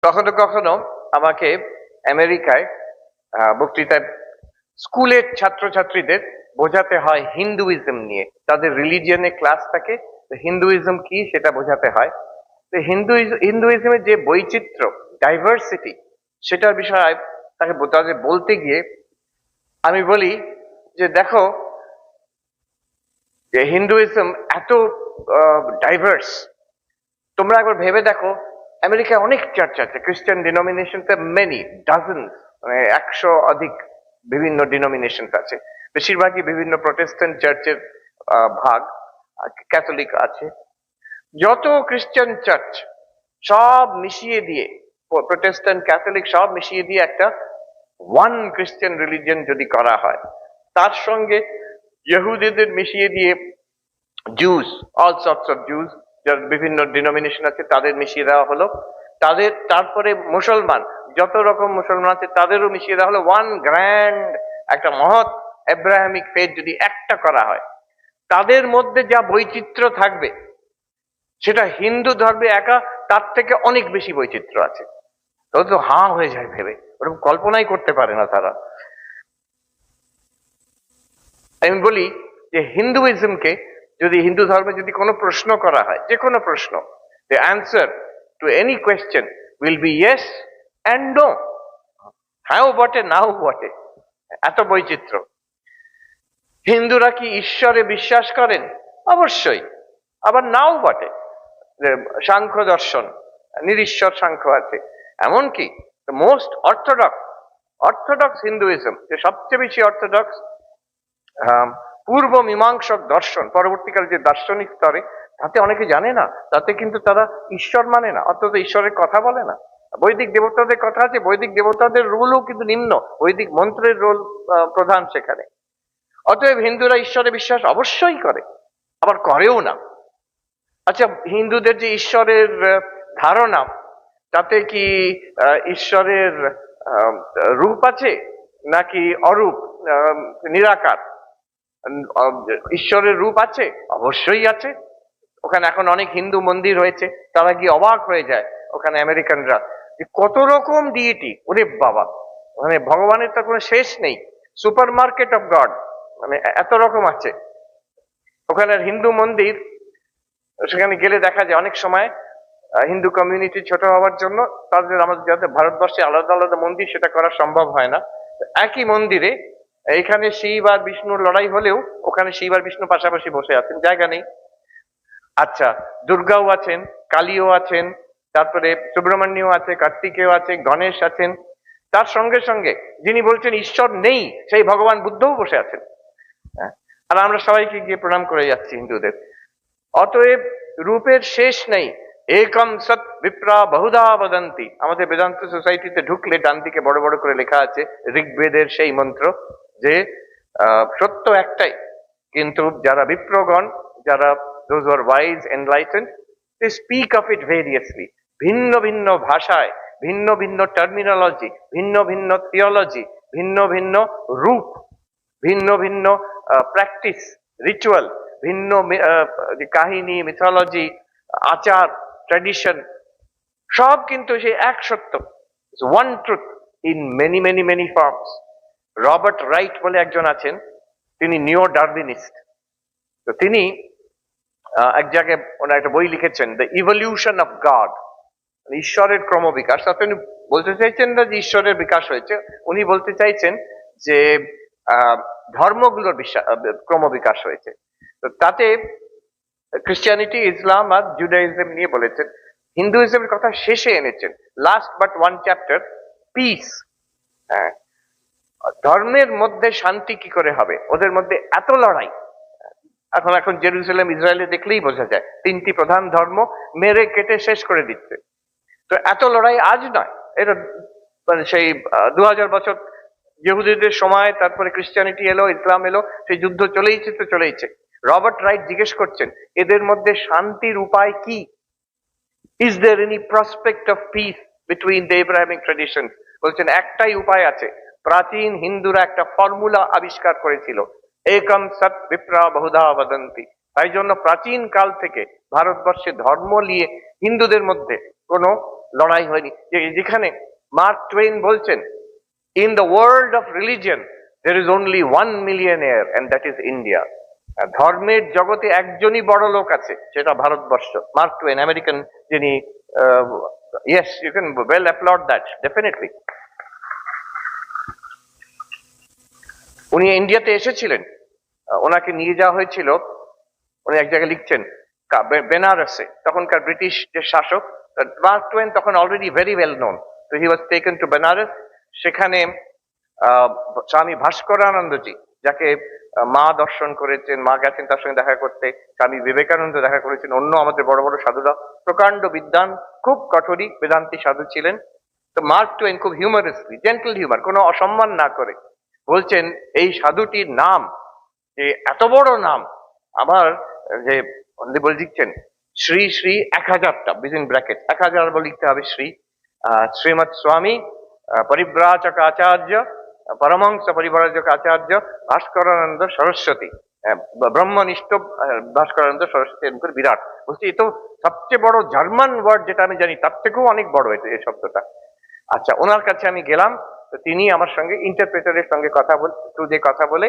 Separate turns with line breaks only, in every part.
কখনো কখনো আমাকে আমেরিকায় বক্তৃতায় স্কুলের ছাত্রছাত্রীদের বোঝাতে হয় হিন্দুইজম নিয়ে। তাদের রিলিজিয়নে ক্লাস থাকে, তো হিন্দুইজম কি সেটা বোঝাতে হয়। তো হিন্দুইজমের যে বৈচিত্র্য, ডাইভার্সিটি, সেটার বিষয়ে তাদের বলতে গিয়ে আমি বলি যে দেখো, যে হিন্দুইজম এত ডাইভার্স, তোমরা একবার ভেবে দেখো, আমেরিকায় অনেক চার্চ আছে, খ্রিস্টান ডিনোমিনেশন মেনি ডাজনস, মানে 100 অধিক বিভিন্ন ডিনোমিনেশন আছে। বেশিরভাগই বিভিন্ন প্রোটেস্ট্যান্ট চার্চের ভাগ, ক্যাথলিক আছে। যত খ্রিস্টান চার্চ সব মিশিয়ে দিয়ে, প্রোটেস্ট্যান্ট ক্যাথলিক সব মিশিয়ে দিয়ে একটা ওয়ান খ্রিস্টান রিলিজিয়ন যদি করা হয়, তার সঙ্গে ইহুদিদের মিশিয়ে দিয়ে juice, all sorts of juice, যার বিভিন্ন ডিনোমিনেশন আছে তাদের মিশিয়ে দেওয়া হলো, তারপরে মুসলমান, যত রকম মুসলমান আছে তাদেরও মিশিয়ে দেওয়া হলো, ওয়ান গ্র্যান্ড একটা মহৎ এব্রাহামিক ফেথ যদি একটা করা হয়, তাদের মধ্যে যা বৈচিত্র্য থাকবে সেটা হিন্দু ধর্মে একা তার থেকে অনেক বেশি বৈচিত্র্য আছে। তো হাঁ হয়ে যায় ভেবে, ওরকম কল্পনাই করতে পারে না তারা। আমি বলি যে হিন্দুইজমকে যদি, হিন্দু ধর্মে যদি কোনো প্রশ্ন করা হয়, যে কোনো প্রশ্ন, the answer to any question will be yes and no, হ্যাঁও বটে নাও বটে, এত বৈচিত্র্য। হিন্দুরা কি ঈশ্বরে বিশ্বাস করেন? অবশ্যই, আবার নাও বটে। সাংখ্য দর্শন, নিরীশ্বর সাংখ্য আছে। এমনকি মোস্ট অর্থোডক্স হিন্দুইজম, যে সবচেয়ে বেশি অর্থোডক্স পূর্ব মীমাংসক দর্শন, পরবর্তীকালে যে দার্শনিক স্তরে, তাতে অনেকে জানে না, তাতে কিন্তু তারা ঈশ্বর মানে না, অন্তত ঈশ্বরের কথা বলে না। বৈদিক দেবতাদের কথা আছে, বৈদিক দেবতাদের রোলও কিন্তু নিম্ন, বৈদিক মন্ত্রের রোল প্রধান সেখানে। অতএব হিন্দুরা ঈশ্বরে বিশ্বাস অবশ্যই করে, আবার করেও না। আচ্ছা, হিন্দুদের যে ঈশ্বরের ধারণা, তাতে কি ঈশ্বরের রূপ আছে নাকি অরূপ, নিরাকার? ঈশ্বরের রূপ আছে, অবশ্যই আছে। ওখানে এখন অনেক হিন্দু মন্দির হয়েছে, তারা গিয়ে অবাক হয়ে যায় ওখানে আমেরিকানরা, যে কত রকম ডিইটি, ওরে বাবা, মানে ভগবানের তো কোনো শেষ নেই, সুপার মার্কেট অফ গড, মানে এত রকম আছে ওখানে হিন্দু মন্দির। সেখানে গেলে দেখা যায় অনেক সময় হিন্দু কমিউনিটি ছোট হওয়ার জন্য তাদের, আমাদের যাদের ভারতবর্ষে আলাদা আলাদা মন্দির, সেটা করা সম্ভব হয় না। একই মন্দিরে এইখানে শিব আর বিষ্ণুর লড়াই হলেও ওখানে শিব আর বিষ্ণু পাশাপাশি বসে আছেন, জায়গা নেই। আচ্ছা, দুর্গাও আছেন, কালীও আছেন, তারপরে সুব্রমণ্য আছে, কার্তিকেয় আছে, গণেশ আছেন। তার সঙ্গে সঙ্গে যিনি বলছেন ঈশ্বর নেই, সেই ভগবান বুদ্ধও বসে আছেন। আর আমরা সবাইকে গিয়ে প্রণাম করে যাচ্ছি হিন্দুদের। অতএব রূপের শেষ নেই। একম সৎ বিপ্রা বহুধা বদন্তি, আমাদের বেদান্ত সোসাইটিতে ঢুকলে ডান দিকে বড় বড় করে লেখা আছে ঋগ্বেদের সেই মন্ত্র, যে সত্য একটাই, কিন্তু যারা বিপ্রগণ, যারা those who are wise, enlightened, they speak of it variously, ভিন্ন ভিন্ন ভাষায়, ভিন্ন ভিন্ন টার্মিনোলজি, ভিন্ন ভিন্ন থিওলজি, ভিন্ন ভিন্ন রূপ, ভিন্ন ভিন্ন প্র্যাকটিস, রিচুয়াল, ভিন্ন কাহিনী, মিথোলজি, আচার, ট্র্যাডিশন, সব কিন্তু সেই এক সত্য, one truth in many many many forms. Robert right বলে একজন আছেন, তিনি নিও ডারউইনিস্ট। তো তিনি এক জায়গায় ওনার একটা বই লিখেছেন, দ্য ইভলিউশন অফ গড, ঈশ্বরের ক্রমবিকাশ। তাতে উনি বলতে চাইছেন না যে ঈশ্বরের বিকাশ হয়েছে, উনি বলতে চাইছেন যে ধর্মগুলোর ক্রমবিকাশ হয়েছে। তো তাতে খ্রিস্টিয়ানিটি, ইসলাম আর জুডাইজম নিয়ে বলেছেন। হিন্দুইজমের কথা শেষে এনেছেন, last but one chapter, piece. হ্যাঁ, ধর্মের মধ্যে শান্তি কি করে হবে, ওদের মধ্যে এত লড়াই। এখন জেরুজালেম, ইসরায়েলে দেখলেই বোঝা যায়, 3টি প্রধান ধর্ম মেরে কেটে শেষ করে দিচ্ছে। তো এত লড়াই আজ নয়, এটা মানে সেই 2000 বছর ইহুদিদের সময়, তারপরে খ্রিস্টানিটি এলো, ইসলাম এলো, সেই যুদ্ধ চলেইছে। রবার্ট রাইট জিজ্ঞেস করছেন, এদের মধ্যে শান্তির উপায় কি? Is there any prospect of peace between the Abrahamic tradition? বলছেন একটাই উপায় আছে। প্রাচীন হিন্দুরা একটা ফর্মুলা আবিষ্কার করেছিল, একম সৎ বিপ্রা বহুধা বদন্তি। তাই জন্য প্রাচীন কাল থেকে ভারতবর্ষে ধর্ম নিয়ে হিন্দুদের মধ্যে কোনো লড়াই হয়নি, যেখানে মার্ক টুয়েন বলছেন, in the world of religion there is only 1 millionaire and that is India. ধর্মের জগতে একজনই বড় লোক আছে, সেটা ভারতবর্ষ। মার্ক টুয়েন, আমেরিকান, যিনি, yes, you can well applaud that, definitely. উনি ইন্ডিয়াতে এসেছিলেন, ওনাকে নিয়ে যাওয়া হয়েছিল, উনি এক জায়গায় লিখছেন বেনারসে, তখনকার ব্রিটিশ যে শাসক, মার্ক টুয়েন তখন অলরেডি ভেরি ওয়েল নোন, তো হি ওয়াজ টেকেন টু বেনারস। সেখানে স্বামী ভাস্করানন্দজি, যাকে মা দর্শন করেছেন, মা গেছেন তার সঙ্গে দেখা করতে, স্বামী বিবেকানন্দ দেখা করেছেন, অন্য আমাদের বড় বড় সাধুরা, প্রকাণ্ড বিদ্বান, খুব কঠোরী বেদান্তি সাধু ছিলেন। তো মার্ক টুয়েন খুব হিউমারাসলি, জেন্টল হিউমার, কোনো অসম্মান না করে বলছেন, এই সাধুটির নাম, যে এত বড় নাম, আমার যে লিখছেন শ্রী শ্রী 1000টা বিদিন ব্র্যাকেট 1000 লিখতে হবে, শ্রী শ্রীমৎ স্বামী পরিব্রাজক আচার্য পরমহংস পরিব্রাজক আচার্য ভাস্করানন্দ সরস্বতী, ব্রহ্মনিষ্ঠ ভাস্করানন্দ সরস্বতী, এরকম বিরাট। বলছি এ তো সবচেয়ে বড় জার্মান ওয়ার্ড যেটা আমি জানি, তার থেকেও অনেক বড় এই শব্দটা। আচ্ছা, ওনার কাছে আমি গেলাম, তো তিনি আমার সঙ্গে ইন্টারপ্রেটারের সঙ্গে কথা বলে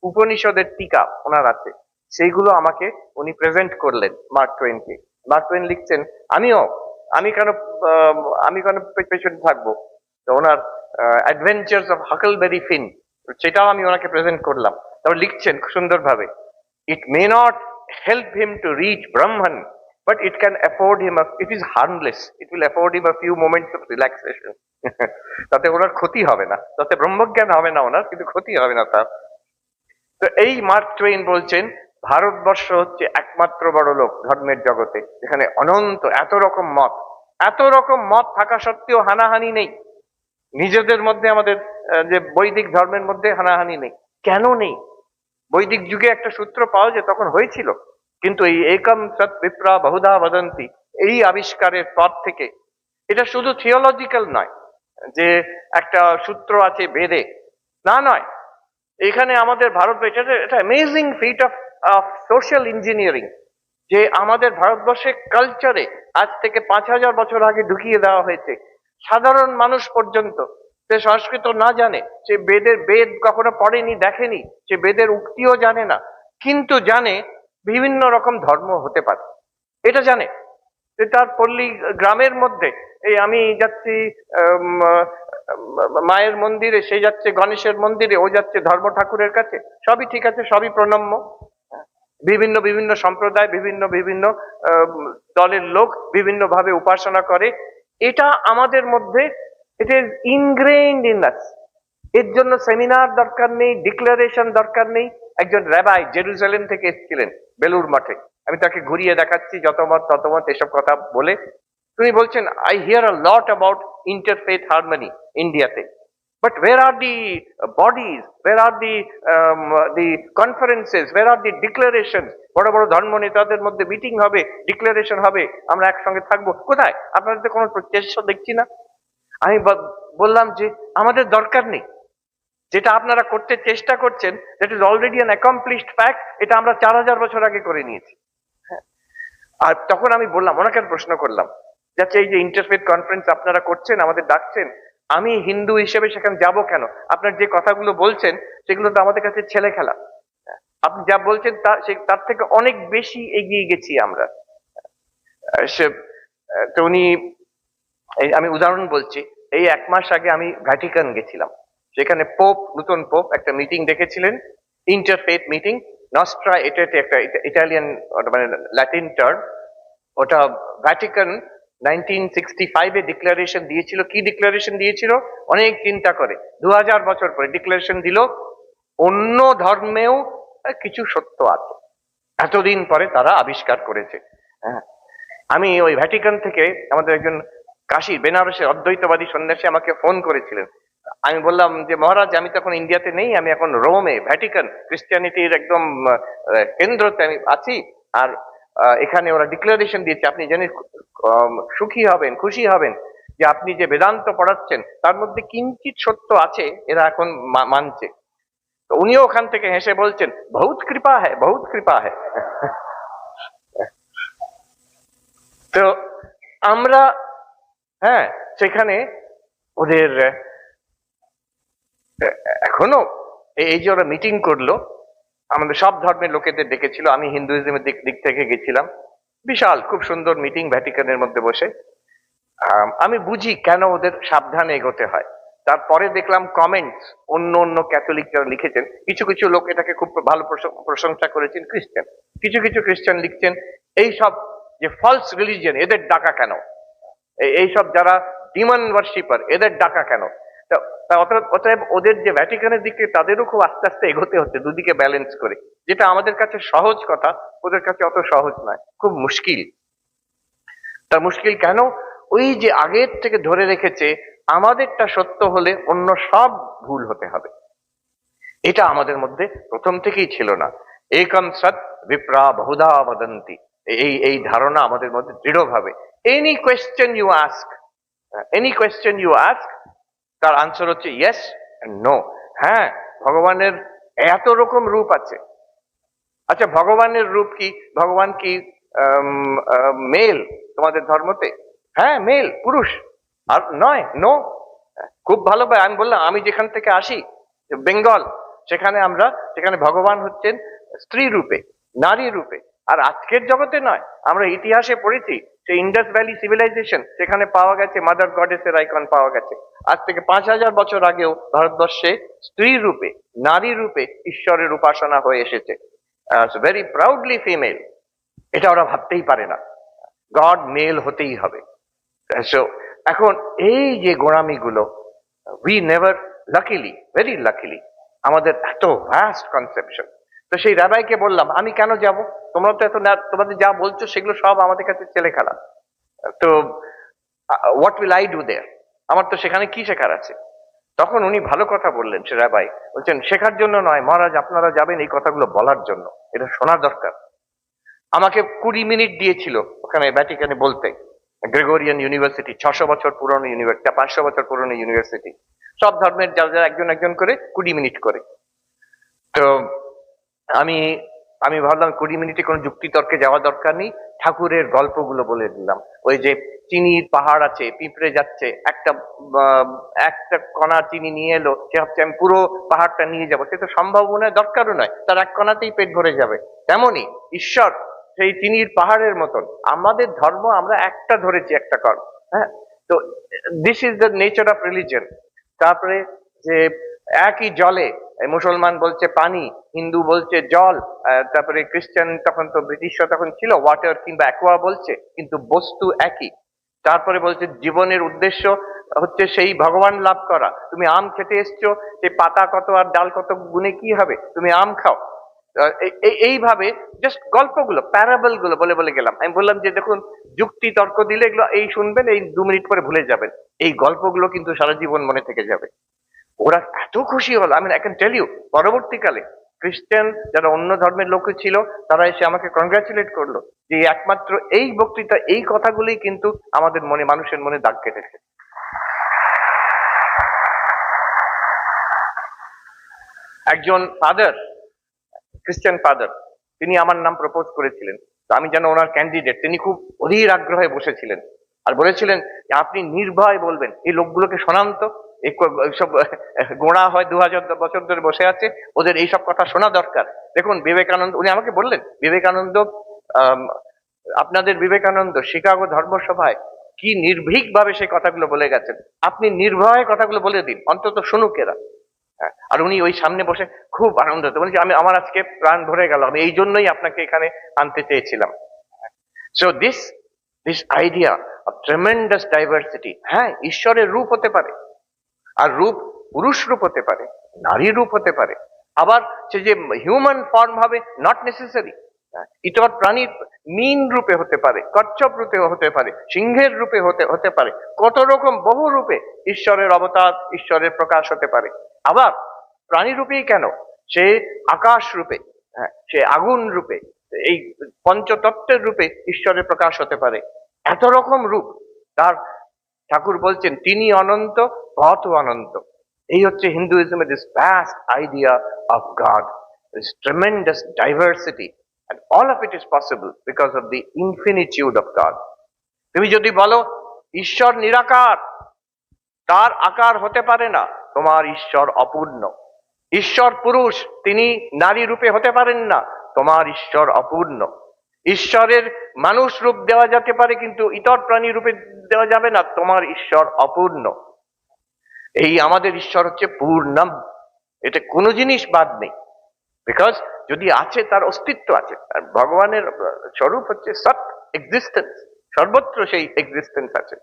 উপনিষদের টিকা ওনার আছে, সেইগুলো আমাকে উনি প্রেজেন্ট করলেন মার্ক টুয়েনকে। মার্ক টুয়েন লিখছেন, আমি কেন পেছনে থাকবো। তো ওনার অ্যাডভেঞ্চার্স অফ হাকলবেরি ফিন, সেটাও আমি ওনাকে প্রেজেন্ট করলাম। তারপর লিখছেন খুব সুন্দরভাবে, it may not help him to reach Brahman, but it can afford him it is harmless, it will afford him a few moments of relaxation. তাতে ওনার ক্ষতি হবে না, তাতে ব্রহ্মজ্ঞান হবে না ওনার, কিন্তু ক্ষতি হবে না তার। তো এই মার্ক টুয়েন বলছেন, ভারতবর্ষ হচ্ছে একমাত্র বড় লোক ধর্মের জগতে, যেখানে অনন্ত এত রকম মত থাকা সত্ত্বেও হানাহানি নেই। নিজেদের মধ্যে, আমাদের যে বৈদিক ধর্মের মধ্যে হানাহানি নেই। কেন নেই? বৈদিক যুগে একটা সূত্র পাওয়া যায়, তখন হয়েছিল, কিন্তু এই একম সৎ বিপ্রা বহুধা বদন্তি, এই আবিষ্কারের পর থেকে এটা শুধু থিওলজিক্যাল নয় যে একটা সূত্র আছে বেদে, নয়। এখানে আমাদের ভারতবর্ষে এটা amazing feat of social engineering, যে আমাদের ভারতবর্ষের কালচারে আজ থেকে 5000 বছর আগে ঢুকিয়ে দেওয়া হয়েছে। সাধারণ মানুষ পর্যন্ত, সে সংস্কৃত না জানে, সে বেদ কখনো পড়েনি, দেখেনি, সে বেদের উক্তিও জানে না, কিন্তু জানে বিভিন্ন রকম ধর্ম হতে পারে, এটা জানে। তার পল্লী গ্রামের মধ্যে, এই আমি যাচ্ছি মায়ের মন্দিরে, সে যাচ্ছে গণেশের মন্দিরে, ও যাচ্ছে ধর্ম ঠাকুরের কাছে, সবই ঠিক আছে, সবই প্রণম্য। বিভিন্ন বিভিন্ন সম্প্রদায়, বিভিন্ন দলের লোক বিভিন্ন ভাবে উপাসনা করে, এটা আমাদের মধ্যে, ইট ইজ ইনগ্রেইনড ইন আস। এর জন্য সেমিনার দরকার নেই, ডিক্লারেশন দরকার নেই। একজন র্যাবাই জেরুজালেম থেকে এসেছিলেন বেলুর মাঠে, আমি তাকে ঘুরিয়ে দেখাচ্ছি, যতমত ততমত এসব কথা বলে। তিনি বলছেন, I here a lot about interfaith harmony ইন্ডিয়াতে, but where are the bodies, where are the conferences, where are the declarations? বড় বড় ধর্ম নেতাদের মধ্যে মিটিং হবে, ডিক্লারেশন হবে, আমরা একসঙ্গে থাকবো, কোথায়? আপনাদের কোনো প্রচেষ্টা দেখছি না। আমি বললাম যে আমাদের দরকার নেই, যেটা আপনারা করতে চেষ্টা করছেন, that is already an accomplished fact, এটা আমরা 4000 বছর আগে করে নিয়েছি। আর তখন আমি বললাম, ওনাকে প্রশ্ন করলাম, যাচ্ছে এই যে ইন্টারফেথ কনফারেন্স আপনারা করছেন, আমাদের ডাকছেন, আমি হিন্দু হিসেবে সেখানে যাব কেন? আপনার যে কথাগুলো বলছেন সেগুলো তো আমাদের কাছে ছেলে খেলা। আপনি যা বলছেন তার থেকে অনেক বেশি এগিয়ে গেছি আমরা। তো উনি, আমি উদাহরণ বলছি, এই 1 মাস আগে আমি ভ্যাটিকান গেছিলাম, সেখানে নতুন পোপ একটা মিটিং ডেকেছিলেন, ইন্টারফেথ মিটিং, নস্ট্রা, এটা একটা ইটালিয়ান মানে ল্যাটিন টার্ম। ওটা ভ্যাটিকান 1965-এ ডিক্লারেশন দিয়েছিল। কি ডিক্লারেশন দিয়েছিল? অনেক চিন্তা করে 2000 বছর পরে ডিক্লারেশন দিল, অন্য ধর্মেও কিছু সত্য আছে, এতদিন পরে তারা আবিষ্কার করেছে। হ্যাঁ, আমি ওই ভ্যাটিকান থেকে আমাদের একজন কাশী বেনারসের অদ্বৈতবাদী সন্ন্যাসী আমাকে ফোন করেছিলেন। আমি বললাম যে মহারাজ, আমি তখন ইন্ডিয়াতে নেই, আমি এখন রোমে, ভ্যাটিকান ক্রিশ্চিয়ানিটির একদম কেন্দ্রতে আমি আছি, আর এখানে ওরা ডিক্লারেশন দিয়েছে, আপনি জেনে সুখী হবেন, খুশি হবেন যে আপনি যে বেদান্ত পড়াচ্ছেন তার মধ্যে কিঞ্চিত সত্য আছে, এরা এখন মানছে। তো উনিও ওখান থেকে হেসে বলছেন, বহুত কৃপা হ্যায়, বহুত কৃপা হ্যায়। তো আমরা হ্যাঁ, সেখানে ওদের এখনো এই যে ওরা মিটিং করলো, আমাদের সব ধর্মের লোকেদের ডেকেছিল, আমি হিন্দুইজমের দিক দিক থেকে গেছিলাম। বিশাল খুব সুন্দর মিটিং ভ্যাটিকানের মধ্যে বসে। আমি বুঝি কেন ওদের সাবধানে এগোতে হয়। তারপরে দেখলাম কমেন্টস অন্য অন্য ক্যাথলিক যারা লিখেছেন, কিছু কিছু লোক এটাকে খুব ভালো প্রশংসা করেছেন, খ্রিস্টান। কিছু কিছু খ্রিস্টান লিখছেন এই সব যে ফলস রিলিজিয়ন এদের ডাকা কেন, এইসব যারা ডিমন ওয়ার্শিপার এদের ডাকা কেন। অতএব ওদের যে ভ্যাটিকানের দিকে তাদেরও খুব আস্তে আস্তে এগোতে হচ্ছে, দুদিকে ব্যালেন্স করে। যেটা আমাদের কাছে সহজ কথা, ওদের কাছে অত সহজ নয়, খুব মুশকিল। তা মুশকিল কেন? ওই যে আগের থেকে ধরে রেখেছে আমাদেরটা সত্য হলে অন্য সব ভুল হতে হবে। এটা আমাদের মধ্যে প্রথম থেকেই ছিল না। একম সৎ বিপ্রা বহুধা বদন্তি, এই ধারণা আমাদের মধ্যে দৃঢ়ভাবে। এনি কোয়েশ্চেন ইউ আস্ক, তার আনসার হচ্ছে ইয়েস নো। হ্যাঁ, ভগবানের এত রকম রূপ আছে। আচ্ছা, ভগবানের রূপ কি? ভগবান কি মেল তোমাদের ধর্মতে? হ্যাঁ, মেল, পুরুষ। আর নয়, নো। খুব ভালো। আমি বললাম আমি যেখান থেকে আসি, বেঙ্গল, সেখানে ভগবান হচ্ছেন স্ত্রী রূপে, নারী রূপে। আর আজকের জগতে নয়, আমরা ইতিহাসে পড়েছি সেই ইন্ডাস ভ্যালি সিভিলাইজেশন, সেখানে পাওয়া গেছে মাদার গডেসের আইকন পাওয়া গেছে। আজ থেকে 5,000 বছর আগেও ভারতবর্ষে স্ত্রী রূপে, নারী রূপে ঈশ্বরের উপাসনা হয়ে এসেছে। Very proudly female. এটা ওরা ভাবতেই পারে না, গড মেল হতেই হবে। So, এখন এই যে গোড়ামিগুলো, we never, luckily, very luckily, আমাদের এত ভাস্ট কনসেপশন। তো সেই রাবাইকে বললাম আমি কেন যাব, তোমরা তো এত তোমাদের যা বলছো সেগুলো সব আমাদের কাছে ছেলে খেলা। তো হোয়াট উইল আই ডু দেয়ার, আমার তো সেখানে কি শেখার আছে? তখন উনি ভালো কথা বললেন, সে রাবাই বলছেন শেখার জন্য নয় মহারাজ, আপনারা যাবেন এই কথাগুলো বলার জন্য, এটা শোনা দরকার। আমাকে 20 মিনিট দিয়েছিল ওখানে ভ্যাটিকানে বলতে। গ্রেগোরিয়ান ইউনিভার্সিটি, 600 বছর পুরনো ইউনিভার্সিটি, 500 বছর পুরনো ইউনিভার্সিটি, সব ধর্মের যারা যারা একজন একজন করে 20 মিনিট করে। তো আমি আমি ভাবলাম 20 মিনিটে কোনো যুক্তি তর্কে যাওয়া দরকার নেই, ঠাকুরের গল্পগুলো বলে দিলাম। ওই যে চিনির পাহাড় আছে, পিঁপড়ে যাচ্ছে, একটা কণা চিনি নিয়ে এলো, সে ভাবছে আমি পুরো পাহাড়টা নিয়ে যাবো, সে তো সম্ভব নয়, দরকারও নয়, তার এক কণাতেই পেট ভরে যাবে। তেমনই ঈশ্বর সেই চিনির পাহাড়ের মতন, আমাদের ধর্ম আমরা একটা ধরেছি, একটা কর্ম। হ্যাঁ, তো this is the nature of religion. তারপরে যে একই জলে, মুসলমান বলছে পানি, হিন্দু বলছে জল, তারপরে খ্রিস্টান, তখন তো ব্রিটিশরা তখন ছিল, ওয়াটার কিংবা অ্যাকোয়া বলছে, কিন্তু বস্তু একই। তারপরে বলছে জীবনের উদ্দেশ্য হচ্ছে সেই ভগবান লাভ করা। তুমি আম খেতে এসছো, সেই পাতা কত আর ডাল কত গুনে কি হবে, তুমি আম খাও। এইভাবে জাস্ট গল্পগুলো, প্যারাবল গুলো বলে বলে গেলাম। আমি বললাম যে দেখুন, যুক্তি তর্ক দিলে এগুলো এই শুনবেন, এই 2 মিনিট পরে ভুলে যাবেন, এই গল্পগুলো কিন্তু সারা জীবন মনে থেকে যাবে। ওরা এত খুশি হলো, আমি আই ক্যান টেল ইউ, পরবর্তীকালে খ্রিস্টান যারা অন্য ধর্মের লোক ছিল তারা এসে আমাকে কংগ্রাচুলেট করলো যে একমাত্র এই বক্তৃতা, এই কথাগুলোই কিন্তু আমাদের মনে, মানুষের মনে দাগ কেটেছে। একজন ফাদার, খ্রিস্টান ফাদার, তিনি আমার নাম প্রপোজ করেছিলেন। তো আমি যেন ওনার ক্যান্ডিডেট, তিনি খুব অধীর আগ্রহে বসেছিলেন আর বলেছিলেন যে আপনি নির্ভয় বলবেন, এই লোকগুলোকে শোনান তো, এইসব গোড়া হয় 2000 বছর ধরে বসে আছে, ওদের এইসব কথা শোনা দরকার। দেখুন বিবেকানন্দ, উনি আমাকে বললেন বিবেকানন্দ, আপনাদের বিবেকানন্দ শিকাগো ধর্মসভায় কি নির্ভীক ভাবে সেই কথাগুলো বলে গেছেন, আপনি নির্ভয় কথাগুলো বলে দিন, অন্তত শুনুক এরা। আর উনি ওই সামনে বসে খুব আনন্দ হতো, বলছি আমি, আমার আজকে প্রাণ ভরে গেল, আমি এই জন্যই আপনাকে এখানে আনতে চেয়েছিলাম। So this idea of tremendous diversity, হ্যাঁ ঈশ্বরের রূপ হতে পারে, আর রূপ পুরুষ রূপ হতে পারে, নারী রূপ হতে পারে, আবার সে যে হিউম্যান ফর্ম হবে নট নেসেসারি, ইতর প্রাণীর মিন রূপে হতে পারে, কচ্ছপ রূপে হতে পারে, সিংহের রূপে হতে পারে, কত রকম বহু রূপে ঈশ্বরের অবতার, ঈশ্বরের প্রকাশ হতে পারে। আবার প্রাণী রূপেই কেন, সে আকাশ রূপে, হ্যাঁ সে আগুন রূপে, এই পঞ্চতত্ত্বের রূপে ঈশ্বরের প্রকাশ হতে পারে। এত রকম রূপ তার। ঠাকুর বলছেন তিনি অনন্ত, পথ অনন্ত। এই হচ্ছে হিন্দুইজমের this vast idea of God, this tremendous diversity, and all of it is possible because of the infinitude of God. তুমি যদি বলো ঈশ্বর নিরাকার, তার আকার হতে পারে না। তোমার ঈশ্বর অপূর্ণ। ঈশ্বর পুরুষ, তিনি নারী রূপে হতে পারেন না। তোমার ঈশ্বর অপূর্ণ। ঈশ্বরের মানুষ রূপ দেওয়া যেতে পারে, কিন্তু ইতর প্রাণী রূপে দেওয়া যাবে না। তোমার ঈশ্বর অপূর্ণ। এই আমাদের ঈশ্বর হচ্ছে পূর্ণম। এটা কোনো জিনিস বাদ নেই। বিকজ যদি আছে, তার অস্তিত্ব আছে। আর ভগবানের স্বরূপ হচ্ছে সৎ এক্সিস্টেন্স, সর্বত্র সেই এক্সিস্টেন্স আছে।